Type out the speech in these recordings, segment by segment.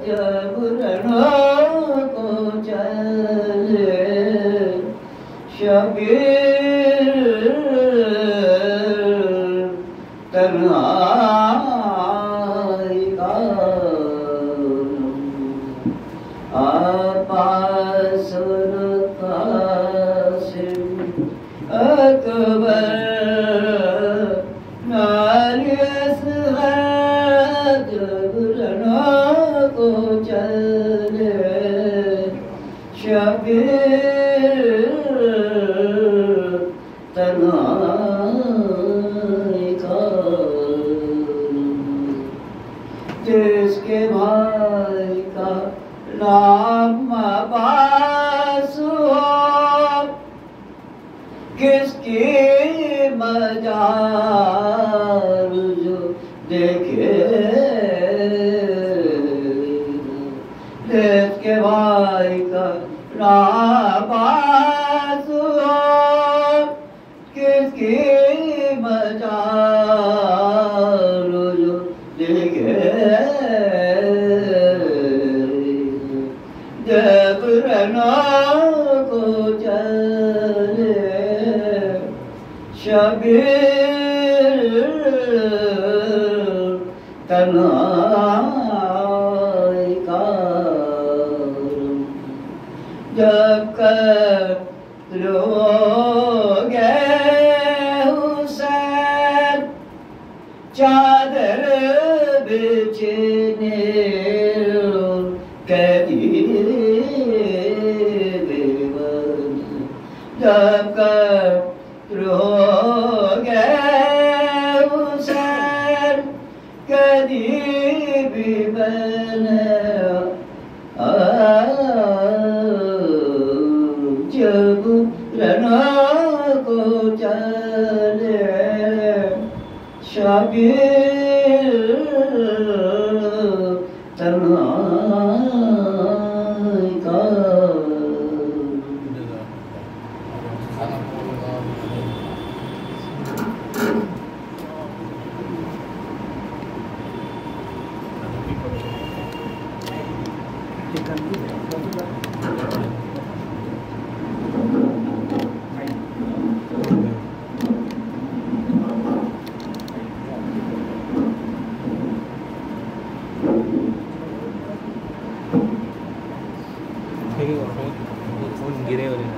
جب رنوں کو چلے شبیر تنہائی کا آپاس قاسم اکبر ناری اصغر جب رنوں کو چلے شبیر تنہائی کا جس کے بھائی کا نام عباس ہو کس کی مجال جو دیکھے جس کے بھائی کا نام عباس ہو کس کی مجال جو دیکھے جب رنوں کو چلے شبیر تنہائی کا جب قتل ہو گئے حسین چادر بچھنے جب قتل ہو گئے حسین قریب بنے جب رنوں کو چلے شبیر تنہائی کا گرے ہو رہے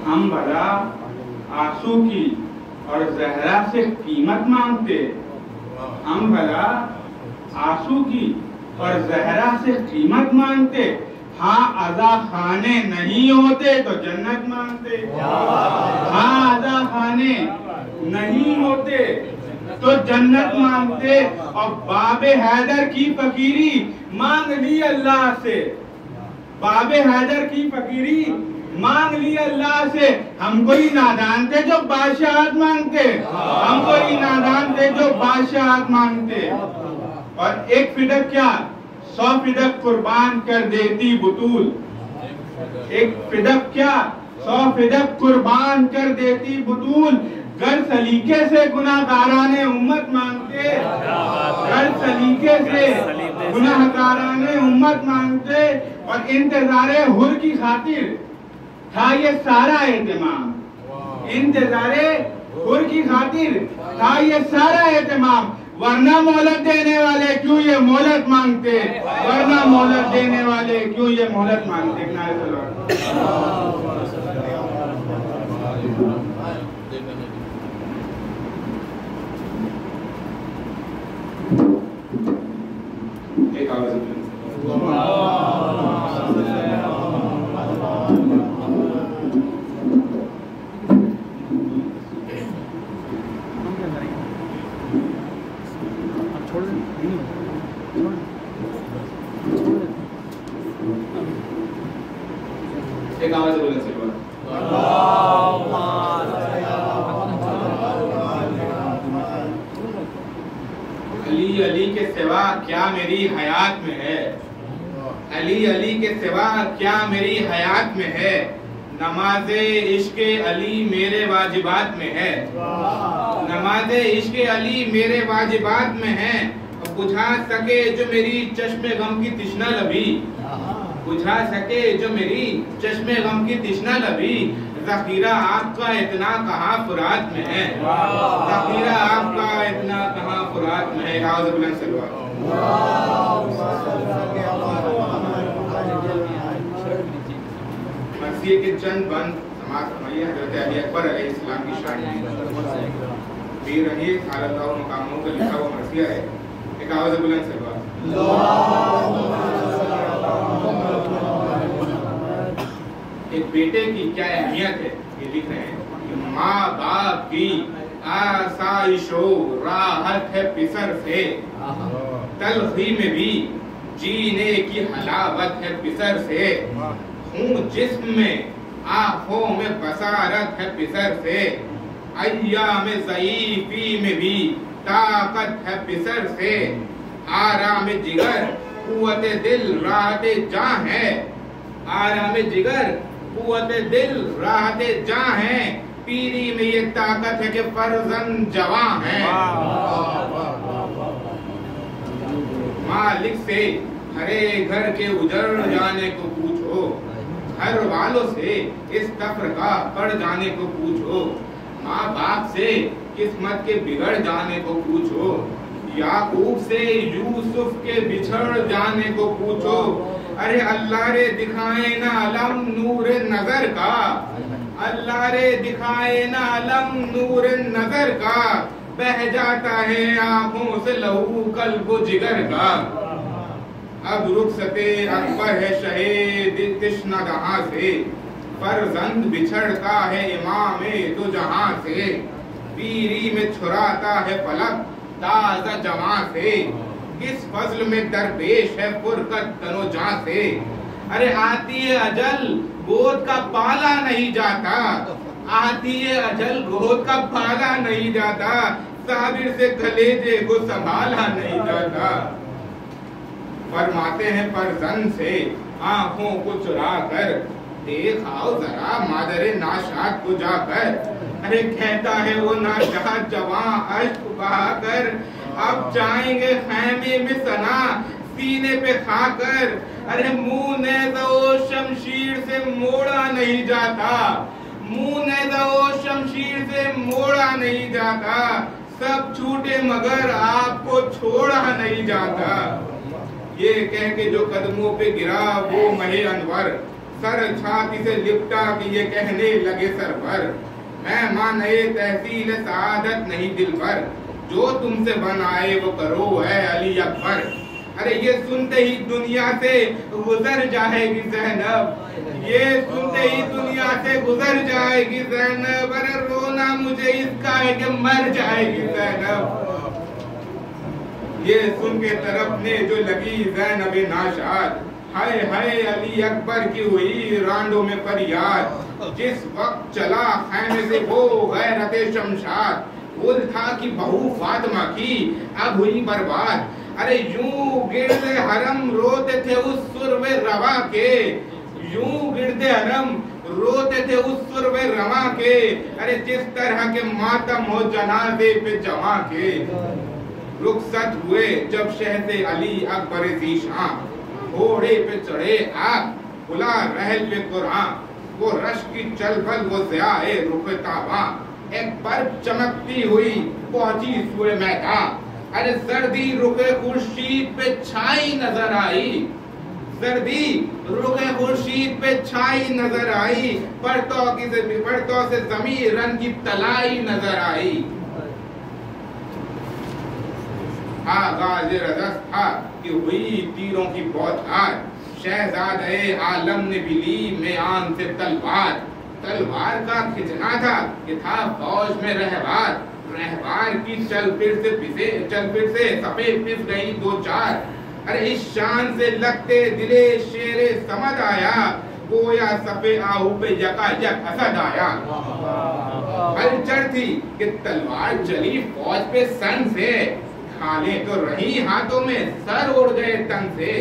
ہم بھلا آنسو کی اور زہرا سے قیمت مانگتے، ہم بھلا آنسو کی اور زہرا سے قیمت مانگتے، ہاں عزا خانے نہیں ہوتے تو جنت مانگتے، ہاں عزا خانے نہیں ہوتے تو جنت مانگتے، اور باب حیدر کی فقیری مانگ لی اللہ سے، باب حیدر کی فقیری مانگ لی اللہ سے، ہم کوئی نادان تھے جو بادشاہت مانگتے، ہم کوئی نادان تھے جو بادشاہت مانگتے، اور ایک فدق کیا 100 فدق قربان کر دیتی بطول، ایک فدق کیا 100 فدق قربان کر دیتی بطول، گر سلیقے سے گناہ گاران امت مانگتے، گر سلیقے سے گناہ گاران امت مانگتے، اور انتظار حر کی خاطر تھا یہ سارا اہتمام، انتظار حر کی خاطر تھا یہ سارا اہتمام، ورنہ مہلت دینے والے کیوں یہ مہلت مانگتے، ورنہ مہلت دینے والے کیوں یہ مہلت مانگتے۔ ایک آواز ایک آواز سے بولیں سلوات علی علی کے سوا کیا میری حیات میں ہے، علی علی کے سوا کیا میری حیات میں ہے، نماز عشق علی میرے واجبات میں ہے، نماز عشق علی میرے واجبات میں ہے، بجھا سکے جو میری چشم غم کی تشنہ لبی، بجھا سکے جو میری چشم غم کی تشنہ لبی، ذخیرہ آپ کا اتنا کہاں فرات میں ہے، ذخیرہ آپ کا اتنا کہاں فرات میں ہے۔ اعوذ باللہ سے مرثیے کے چند بند سماعت فرمائیے۔ حضرت علی اکبر علیہ السلام کی شان میں پیر رحیق حال اللہ مقاموں کا لکھا ہوا مرثیہ ہے۔ ایک آواز بلند سے ایک بیٹے کی کیا اہمیت ہے یہ لکھ رہے ہیں کہ ماں باپ کی آسائش و راحت ہے پسر سے، تلخی میں بھی جینے کی حلاوت ہے پسر سے، خون جسم میں آنکھوں میں بصارت ہے پسر سے، ایام ضعیفی میں بھی طاقت ہے پسر سے، آرام جگر قوت دل راحت جاں ہے، آرام جگر قوت دل راحت جاں ہے، پیری میں یہ طاقت ہے کہ فرزند جوان ہے۔ مالک سے ہرے گھر کے اجڑ جانے کو پوچھو، گھر والوں سے اس تفرقہ پڑ جانے کو پوچھو، ماں باپ سے قسمت کے بگڑ جانے کو پوچھو، یعقوب سے یوسف کے بچھڑ جانے کو پوچھو، ارے اللہ رے دکھائے نا علم نور نظر کا، اللہ رے دکھائے نا علم نور نظر کا، بہہ جاتا ہے آنکھوں سے لہو قلب و جگر کا، اب رخصت اکبر ہے شہید تشنہ دہاں سے، فرزند بچھڑتا ہے امام دو جہاں سے، پیری میں چھراتا ہے فلک تازہ جوان سے، کس فضل میں درپیش ہے فرقت تن و جان سے، ارے آتی ہے اجل گود کا پالا نہیں جاتا، آتی ہے اجل گود کا پالا نہیں جاتا، صابر سے کلیجے کو سنبھالا نہیں جاتا، فرماتے ہیں فرزند سے آنکھوں کو چرا کر دیکھ آؤ ذرا مادر ناشاد کو جا کر، ارے کہتا ہے وہ ناشاد جوان اشک بہا کر، اب جائیں گے خیمے میں سنا سینے پہ کھا کر، ارے منہ نیزہ و شمشیر سے موڑا نہیں جاتا، منہ نیزہ و شمشیر سے موڑا نہیں جاتا، سب چھوٹے مگر آپ کو چھوڑا نہیں جاتا، یہ کہہ کے جو قدموں پہ گرا وہ مہے انور، سر چھاتی سے لپٹا کہ یہ کہنے لگے سرور، میں مانے تحصیل سعادت نہیں دل پر، جو تم سے بنائے وہ کرو اے علی اکبر، ارے یہ سنتے ہی دنیا سے گزر جائے گی زینب، یہ سنتے ہی دنیا سے گزر جائے گی زینب، ارے رونا مجھے اس کا ہے کہ مر جائے گی زینب، یہ سن کے طرف نے جو لگی زینب ناشاد، ہائے ہائے علی اکبر کی ہوئی رانڈوں میں فریاد، جس وقت چلا خیمے سے وہ غیرت شمشاد، وہ تھا کہ بہو فاطمہ کی اب ہوئی برباد، ارے یوں گرد حرم روتے تھے اس سرو روا کے، یوں گرد حرم روتے تھے اس سرو روا کے، ارے جس طرح کے ماتم ہو جنازے پہ جواں کے، رخصت ہوئے جب شہد علی اکبر ذیشان، گھوڑے پہ چڑھے آپ کھلا رحل پہ قرآن، وہ رش کی چل بل وہ ضیاء رخ تاباں، ایک برق چمکتی ہوئی پہنچی سوئے میدان، ارے زردی رخ خورشید پہ چھائی نظر آئی، زردی رخ خورشید پہ چھائی نظر آئی، پرتوں سے زمین رن کی تلائی نظر آئی، آغاز رزق تھا کہ ہوئی تیروں کی بوچھار، شہزادہ عالم نے بھی لی میان سے تلوار، تلوار کا کھچنا تھا کہ تھا فوج میں رہبار، رہبار کی چل پھر سے سپے پس گئی دو چار، ارے اس شان سے لگتے دلے شیر سمد آیا، گویا سفے آہو پہ یکا یک اسد آیا. ہلچل تھی کہ تلوار چلی فوج پہ سن سے, کھالیں تو رہی ہاتھوں میں سر اڑ گئے تن سے.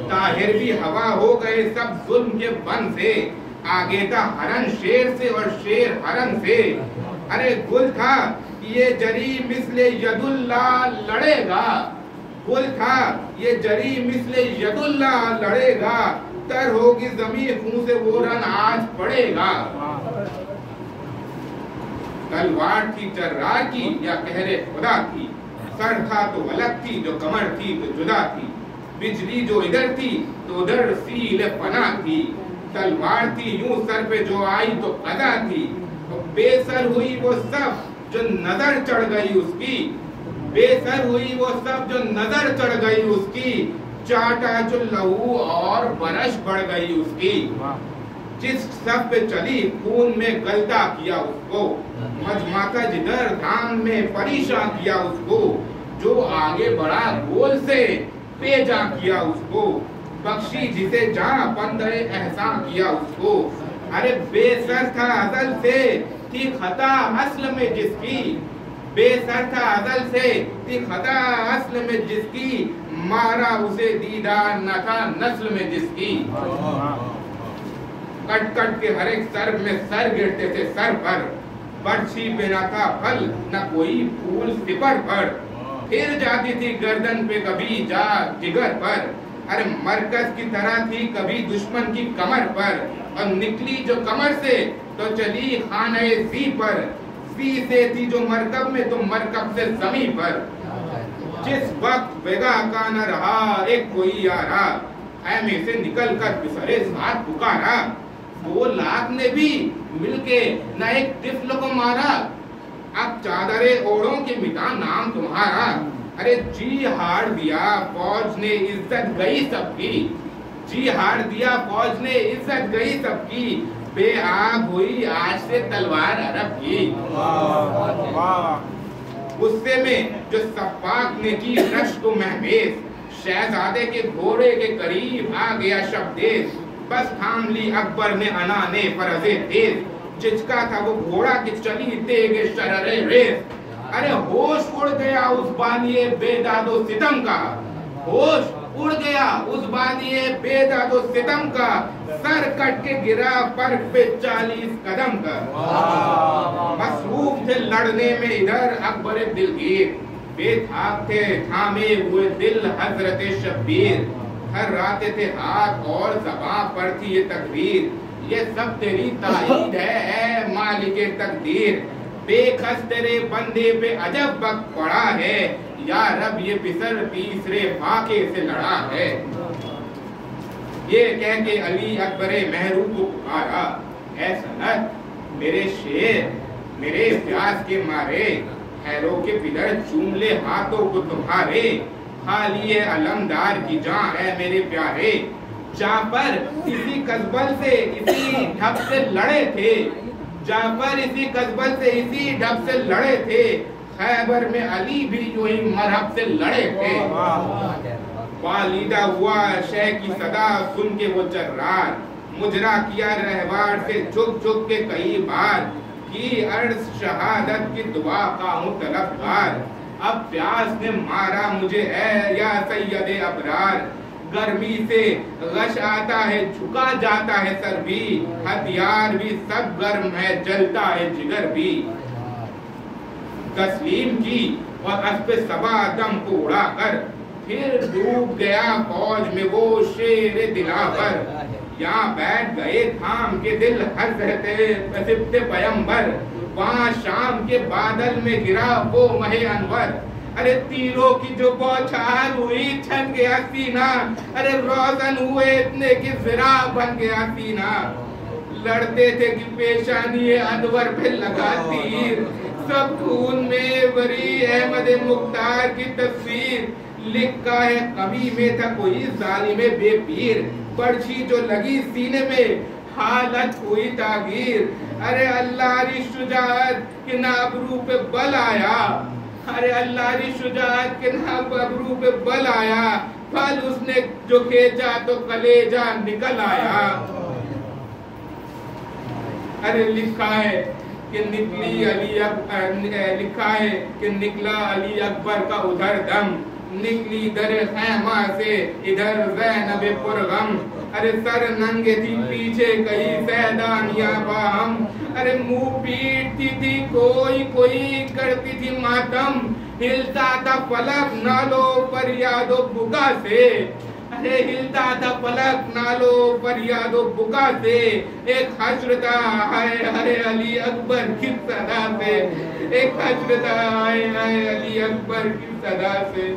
طاہر بھی ہوا ہو گئے سب ظلم کے بن سے, آگے تھا ہرن شیر سے اور شیر ہرن سے. ارے گل تھا یہ جری مثل ید اللہ لڑے گا, گل تھا یہ جری مثل ید اللہ لڑے گا, تر ہوگی زمین خون سے وہ رن آج پڑے گا. تلوار تھی جرار کی یا قہر خدا تھی, سر تھا تو الگ تھی جو کمر تھی تو جدا تھی, بجلی جو ادھر تھی تو ادھر سیل پنا تھی. تلوار تھی یوں سر پہ جو آئی تو قضا تھی, بے سر ہوئی وہ سب جو نظر چڑھ گئی اس کی, بے سر ہوئی وہ سب جو نظر چڑھ گئی اس کی, چاٹا جو لہو اور برش بڑھ گئی اس کی. جس سب پہ چلی خون میں گلتا کیا اس کو, مجماتا جدھر دھام میں پریشان کیا اس کو, جو آگے بڑھا گول سے پیجا کیا اس کو, بخشی جسے جہاں پندر احسان کیا اس کو. ارے بے سر تھا ازل سے تھی خطا اصل میں جس کی, بے سر تھا ازل سے تھی خطا اصل میں جس کی, مارا اسے دیدار نہ تھا نسل میں جس کی. کٹ کٹ کے ہر ایک سر میں سر گرتے تھے سر پر, برچھی پہ نہ تھا پھل نہ کوئی پھول سپر پر, پھر جاتی تھی گردن پہ کبھی جا جگر پر. ارے مرکز کی طرح تھی کبھی دشمن کی کمر پر, اور نکلی جو کمر سے تو چلی خانہ سی پر, سی سے تھی جو مرکب میں تو مرکب سے زمین پر. جس وقت بیگا کا نہ رہا ایک کوئی یارا, خیمے سے نکل کر بسرے ساتھ پکارا, 2 لاکھ نے بھی مل کے نہ ایک طفل کو مارا, اب چادرے اوڑوں کے مٹا نام تمہارا. ارے جی ہار دیا فوج نے عزت گئی سب کی, جی ہار دیا فوج نے عزت گئی سب کی, بے آگ ہوئی آج سے تلوار عرب کی. غصے میں جو سفاق نے کی رشک و محبیز, شہزادے کے گھوڑے کے قریب آ گیا شبدیز, بس تھام لی اکبر نے انانے فرض تیز, چچکا تھا وہ گھوڑا کی چلی تیگ شرر ریز. ارے ہوش اڑ گیا اس بانیے بے داد و ستم کا, ہوش اڑ گیا اس بانیے بے داد و ستم کا, سر کٹ کے گرا فرق پہ 40 قدم کا. مصروف تھے لڑنے میں ادھر اکبر دلگیر, بے تھاک تھے تھامے ہوئے دل حضرت شبیر, ہر راتے تھے ہاتھ اور زباں پر تھی یہ تکبیر, یہ سب تیری تائید ہے مالک تقدیر, بے کس تیرے بندے پہ عجب وقت پڑا ہے, یا رب یہ بسر تیسرے فاقے سے لڑا ہے. یہ کہہ کے علی اکبر محروب کو پکارا, اے سنت میرے شیر میرے پیاس کے مارے, خیروں کے پدر چوم لے ہاتھوں کو تمہارے, خالی علمدار کی جان ہے میرے پیارے. جعفر اسی قذبل سے اسی ڈھب سے لڑے تھے, جعفر اسی قذبل سے اسی ڈھب سے لڑے تھے, خیبر میں علی بھی یوں ہی مرحب سے لڑے تھے. والیدہ ہوا شہ کی صدا سن کے وہ جرار, مجرا کیا رہوار سے جھک جھک کے کئی بار, کی عرض شہادت کی دعا کا ہوں طلبگار. اب پیاس نے مارا مجھے اے یا سید ابرار, گرمی سے غش آتا ہے جھکا جاتا ہے سر بھی, ہتھیار بھی سب گرم ہے جلتا ہے جگر بھی. تسلیم کی اور اسب صبا دم کو اڑا کر, پھر ڈوب گیا فوج میں وہ شیر دلاور. یہاں بیٹھ گئے تھام کے دل حضرت پیمبر, وہاں شام کے بادل میں گرا وہ مہ انور. ارے تیروں کی جو بوچھار ہوئی چھن گیا سینہ, ارے روزن ہوئے اتنے کی ذرا بن گیا سینہ. لڑتے تھے کہ پیشانی انور پہ لگا تیر, سب خون میں بری احمد مختار کی تصویر. لکھا ہے کبھی میں تھا کوئی ظالم بے پیر, پرچھی جو لگی سینے میں حالت ہوئی تاغیر. ارے اللہ ری شجاعت کے نابرو پہ بل آیا, ارے اللہ ری شجاعت کے نابرو پہ بل آیا, پھل اس نے جو کھینچا تو کلیجہ نکل آیا. ارے لکھا ہے کہ لکھا ہے کہ نکلا علی اکبر کا ادھر دم، نکلی در خیمہ سے ادھر زینب پرغم، ارے سر ننگے تھی پیچھے کئی سیدانیاں باہم، ارے منہ پیٹتی تھی کوئی کوئی کرتی تھی ماتم، ہلتا تھا فلک نالو فریاد و بکا سے، ارے ہلتا تھا فلک نالو فریاد و بکا سے، ایک حشر تھا ہائے ہائے علی اکبر کی صدا سے، ایک حشر تھا ہائے ہائے علی اکبر کی صدا سے۔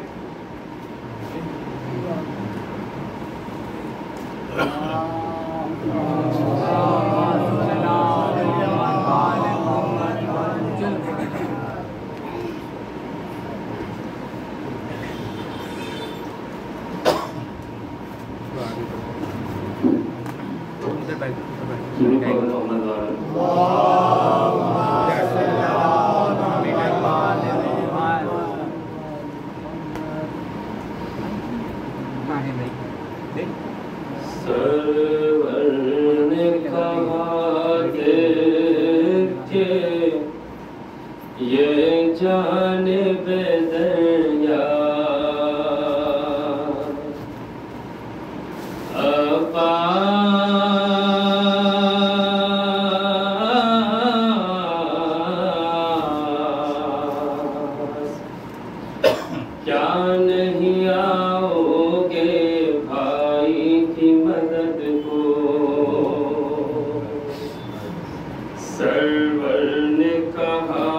سرور نے کہا دیکھے یہ جانب دریا کیا نہیں آؤ گے بھائی کی مدد کو، سرور نے کہا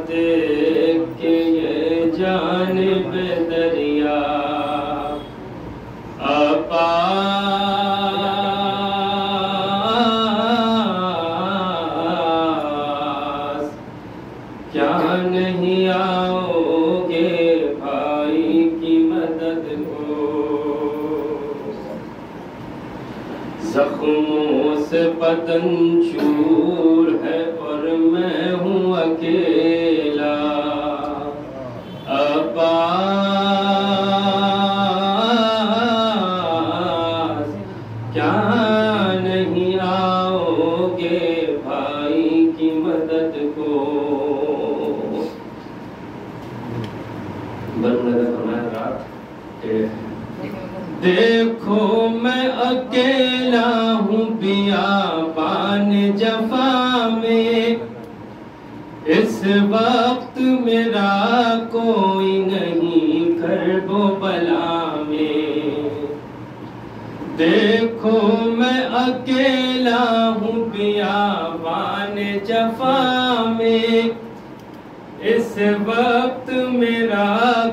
دیکھ کہ یہ جانب دریا کیا نہیں آؤ گے بھائی کی مدد کو، زخموں سے بدن چور ہے اور میں ہوں اکیلا، کیا نہیں آؤ گے بھائی کی مدد کو۔ دیکھو میں اکیلا ہوں بیابان جفا میں، اس وقت میرا کوئی نہیں کرب و بلا میں، دیکھو میں اکیلا ہوں بیابان جفا میں، اس وقت میرا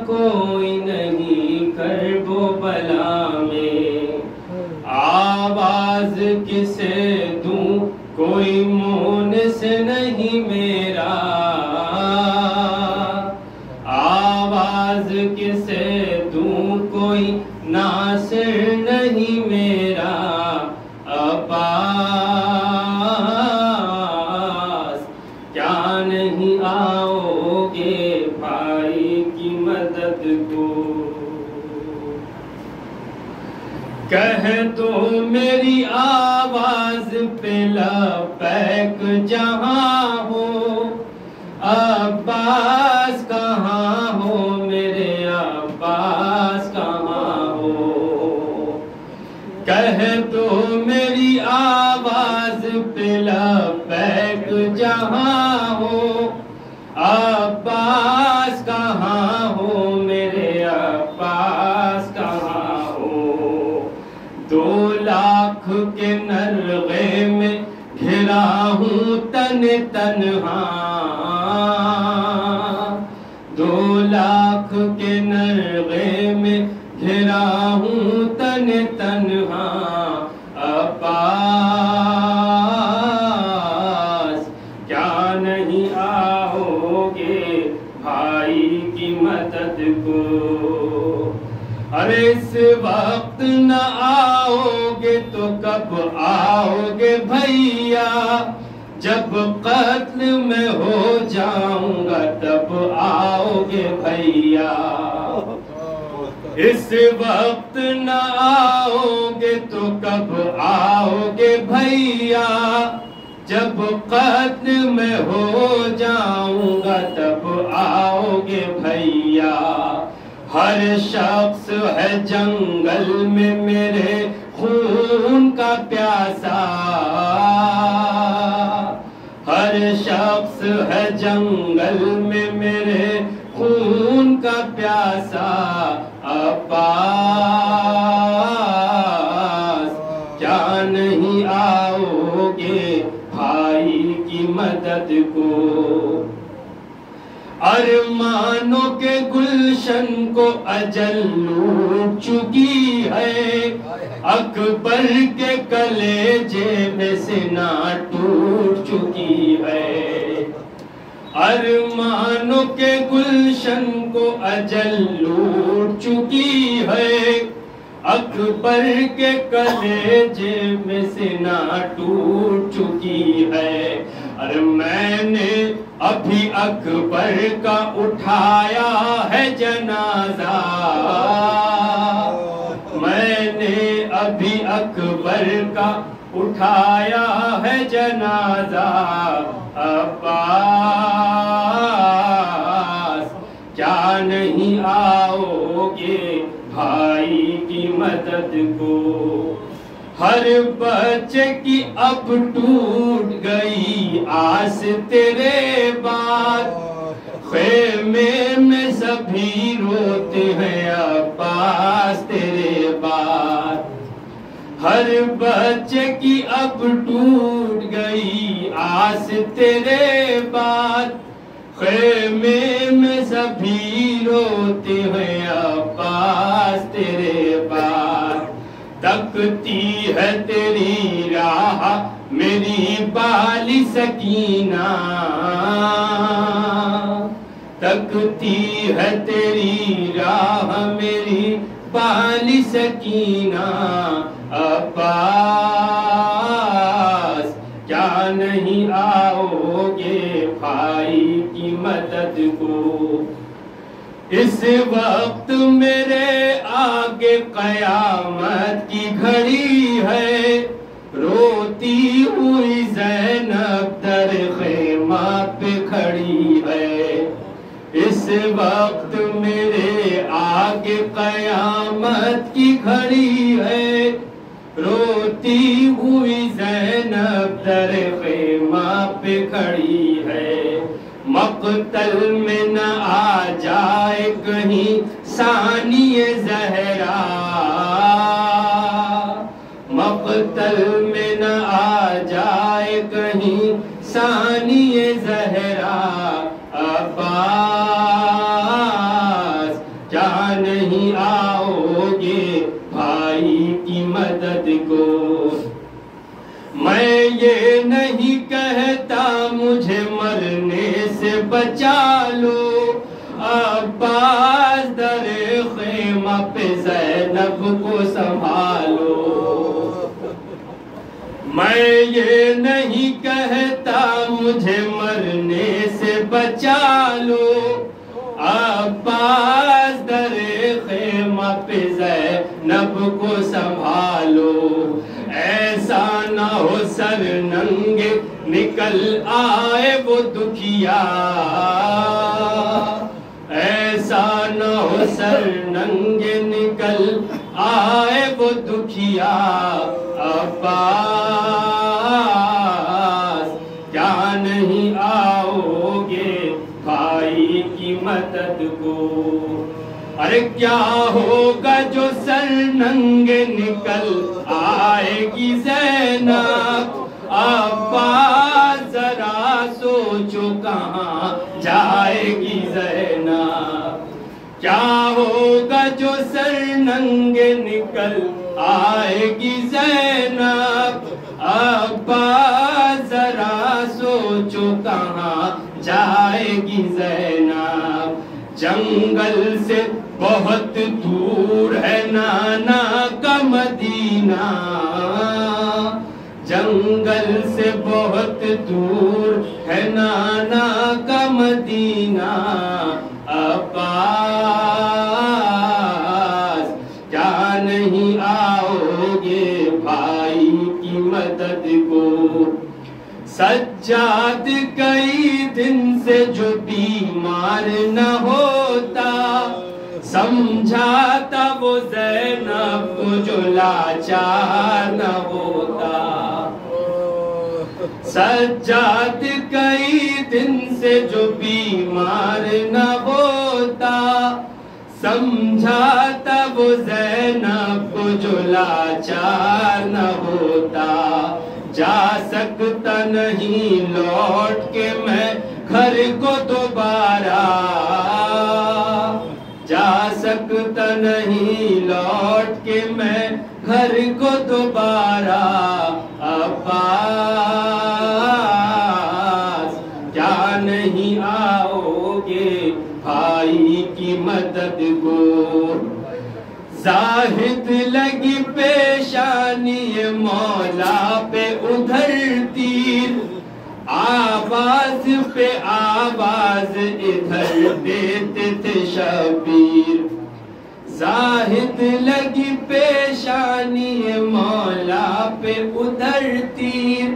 کوئی نہیں کرب و بلا میں، آواز کسے دوں کوئی مونس نہیں میرا، آواز کسے دوں کوئی ناصر نہیں میرا، کیا نہیں آؤ گے بھائی کی مدد کو، کہہ دو میری آواز پہ لبیک جہاں ہو، عباس کہاں ہو میرے عباس کہاں ہو، کہہ دو میری آواز پہ لبیک جہاں ہو، عباس کہاں ہو میرے عباس کہاں ہو، 2 لاکھ کے نرغے میں گھرا ہوں تن تنہا، 2 لاکھ کے نرغے میں گھرا ہوں تن تنہا، عباس کیا نہیں آؤ گے بھائی کی مدد کو، ارے اس وقت نہ آؤ گے تو کب آؤ گے بھیا، جب قتل میں ہو جاؤں گا تب آؤ گے بھیا، اس وقت نہ آؤ گے تو کب آؤ گے بھیا، جب قتل میں ہو جاؤں گا تب آؤ گے بھیا، ہر شخص ہے جنگل میں میرے خون کا پیاسا، ہر شخص ہے جنگل میں میرے خون کا پیاسا، عباس کیا نہیں آؤ گے بھائی کی مدد کو، ارمانوں کے گلشن کو اجل لوٹ چکی ہے، اکبر کے کلیجے میں سینہ ٹوٹ چکی ہے، ارمانوں کے گلشن کو اجل لوٹ چکی ہے، اکبر کے کلیجے میں سینہ ٹوٹ چکی ہے، اور میں نے ابھی اکبر کا اٹھایا ہے جنازہ، میں نے ابھی اکبر کا اٹھایا ہے جنازہ، عباس کیا نہیں آؤ گے بھائی کی مدد کو، ہر بچے کی اب ٹوٹ گئی آس تیرے بعد، خیمے میں سبھی روتے ہیں عباس تیرے بعد، ہر بچے کی اب ٹوٹ گئی آس تیرے بعد، خیمے میں سبھی روتے ہیں عباس تیرے بعد، تکتی ہے تیری راہ میری بالی سکینہ، تکتی ہے تیری راہ میری بالی سکینہ، عباس کیا نہیں آؤ گے بھائی کی مدد کو، اس وقت میرے آگے قیامت کی گھڑی ہے، روتی ہوئی زینب در خیمہ پہ کھڑی ہے، اس وقت میرے آگے قیامت کی گھڑی ہے، روتی ہوئی زینب در خیمہ پہ کھڑی ہے، مقتل میں نہ آ جائے کہیں ثانی زہرا، مقتل میں نہ آ جائے کہیں ثانی زہرا، عباس کیا نہیں آؤ گے بھائی کی مدد کو، میں یہ نہیں کہتا مجھے مرنے سے بچا لو، عباس در خیمہ پہ زینب کو سنبھالو، میں یہ نہیں کہتا مجھے مرنے سے بچا لو، عباس در خیمہ پہ زینب کو سنبھالو، ایسا نہ ہو سر ننگے نکل آئے وہ دکھیا، ایسا نہ ہو سر ننگے نکل آئے وہ دکھیا، عباس کیا نہیں آؤ گے بھائی کی مدد کو، ارے کیا ہوگا جو سر ننگے نکل آئے گی زینب، عباس ذرا سوچو کہاں جائے گی زینب، کیا ہوگا جو سر ننگے نکل آئے گی زینب، عباس ذرا سوچو کہاں جائے گی زینب، جنگل سے بہت دور ہے نانا کا مدینہ، جنگل سے بہت دور ہے نانا کا مدینہ، عباس کیا نہیں آؤ گے بھائی کی مدد کو، سجاد کئی دن سے جو بیمار نہ ہوتا، سمجھاتا وہ زینب کو جو لاچار نہ ہوتا۔ سجاد کئی دن سے جو بیمار نہ ہوتا، سمجھاتا وہ زینب کو جو لاچار نہ ہوتا۔ جا سکتا نہیں لوٹ کے میں گھر کو دوبارہ، جا سکتا نہیں لوٹ کے میں گھر کو دوبارہ۔ عباس کیا نہیں آؤ گے بھائی کی مدد کو؟ زاہد لگی پیشانی مولا پہ ادھر تیر، آواز پہ آواز ادھر دیتے تھے شبیر۔ زاہد لگی پیشانی مولا پہ ادھر تیر،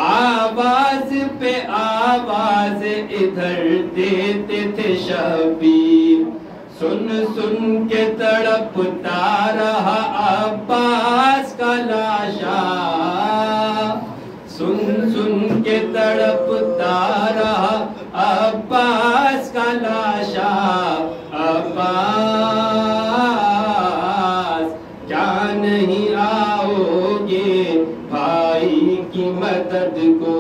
آواز پہ آواز ادھر دیتے تھے شبیر۔ سن سن کے تڑپتا رہا عباس کا لاشا، سن سن کے تڑپتا رہا عباس کا لاشا۔ عباس کیا نہیں آؤ گے بھائی کی مدد کو؟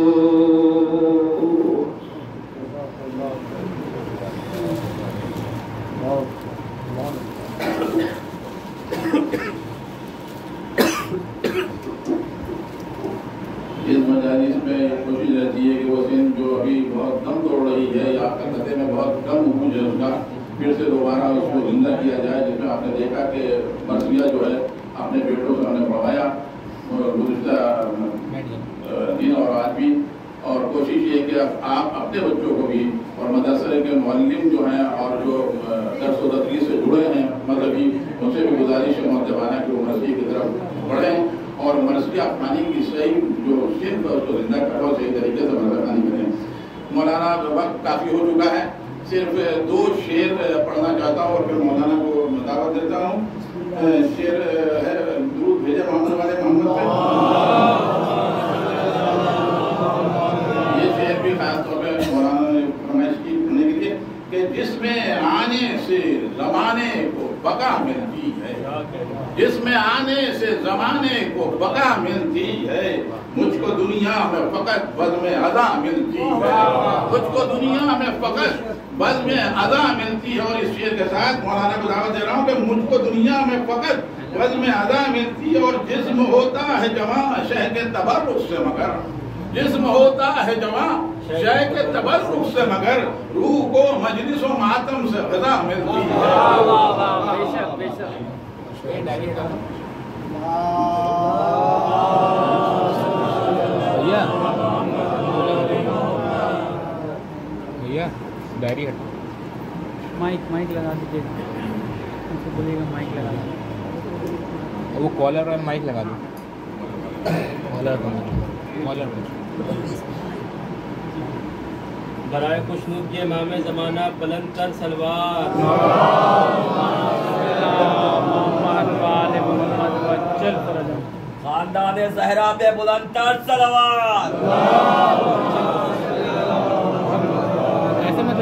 اس مجالس میں کوشش رہتی ہے کہ وہ سن جو ابھی بہت دم توڑ رہی ہے یا خطے میں بہت کم عروج ہے اس کا، پھر سے دوبارہ اس کو زندہ کیا جائے، جس میں آپ نے دیکھا کہ مرثیہ جو ہے اپنے بیٹوں سے ہم نے پڑھایا گزشتہ دن اور آج بھی، اور کوشش یہ کہ آپ اپنے بچوں کو بھی اور مدرسے کے معلم جو ہیں اور جو درس و تدریس سے جڑے ہیں مذہبی، ان سے بھی گزارش ہے مؤدبانہ کہ وہ مرثیہ کی طرف بڑھیں اور مرثیہ خوانی کی صحیح جو صرف ہے اس کو زندہ کرو، صحیح طریقے سے مرثیہ خوانی کریں۔ مولانا وقت کافی ہو چکا ہے، صرف 2 شعر پڑھنا چاہتا ہوں اور پھر مولانا کو دعوت دیتا ہوں۔ شعر ہے، درود بھیجے محمد والے محمد پہ۔ یہ شعر بھی خاص طور پہ مولانا نے فرمائش کی پڑھنے کے لیے کہ جس میں آنے سے زمانے کو بقا ملتی ہے، جس میں آنے سے زمانے کو بقا ملتی ہے، مجھ کو دنیا میں فقط بزم ادا ملتی ہے، مجھ کو دنیا میں فقط بزم ادا ملتی ہے۔ اور اس شعر کے ساتھ مولانا کو دعوت دے رہا ہوں کہ مجھ کو دنیا میں فقط بزم ادا ملتی ہے، اور جسم ہوتا ہے جوان شہ کے تبرک سے مگر، جسم ہوتا ہے جوان شہ کے تبرک سے مگر، روح کو مجلس و ماتم سے غذا ملتی ہے۔ بے شک بے شک۔ بھیا ڈائری ہٹ، مائک لگا دیجیے، ان سے بولیے گا مائک لگا دو، وہ کالر اور مائک لگا دو، کالر برائے خوشنود کے امام زمانہ بلند تر سلوات۔ خاندان زہرا پہ بلند تر سلوات۔ ایسے مت